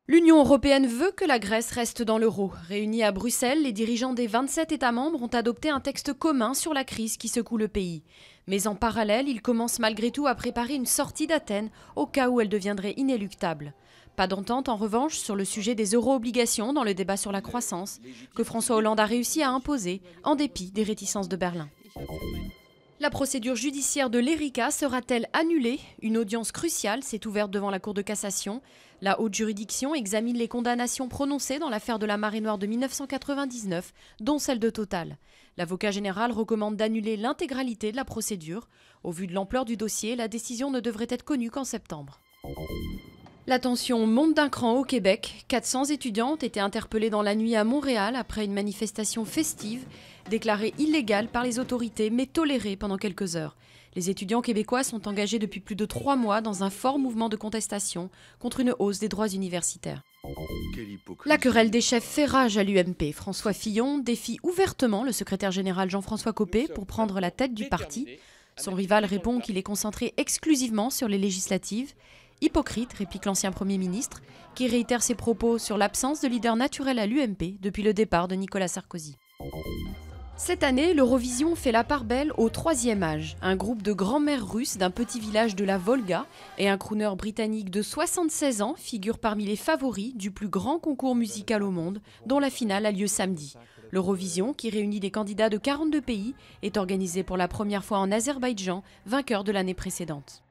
L'Union européenne veut que la Grèce reste dans l'euro. Réunis à Bruxelles, les dirigeants des 27 États membres ont adopté un texte commun sur la crise qui secoue le pays. Mais en parallèle, ils commencent malgré tout à préparer une sortie d'Athènes au cas où elle deviendrait inéluctable. Pas d'entente en revanche sur le sujet des euro-obligations dans le débat sur la croissance, que François Hollande a réussi à imposer en dépit des réticences de Berlin. La procédure judiciaire de l'Erika sera-t-elle annulée? Une audience cruciale s'est ouverte devant la Cour de cassation. La haute juridiction examine les condamnations prononcées dans l'affaire de la marée noire de 1999, dont celle de Total. L'avocat général recommande d'annuler l'intégralité de la procédure. Au vu de l'ampleur du dossier, la décision ne devrait être connue qu'en septembre. La tension monte d'un cran au Québec. 400 étudiants ont été interpellés dans la nuit à Montréal après une manifestation festive, déclarée illégale par les autorités mais tolérée pendant quelques heures. Les étudiants québécois sont engagés depuis plus de 3 mois dans un fort mouvement de contestation contre une hausse des droits universitaires. La querelle des chefs fait rage à l'UMP. François Fillon défie ouvertement le secrétaire général Jean-François Copé pour prendre la tête du parti. Son rival répond qu'il est concentré exclusivement sur les législatives. Hypocrite, réplique l'ancien Premier ministre, qui réitère ses propos sur l'absence de leader naturel à l'UMP depuis le départ de Nicolas Sarkozy. Cette année, l'Eurovision fait la part belle au troisième âge. Un groupe de grands-mères russes d'un petit village de la Volga et un crooner britannique de 76 ans figurent parmi les favoris du plus grand concours musical au monde, dont la finale a lieu samedi. L'Eurovision, qui réunit des candidats de 42 pays, est organisée pour la première fois en Azerbaïdjan, vainqueur de l'année précédente.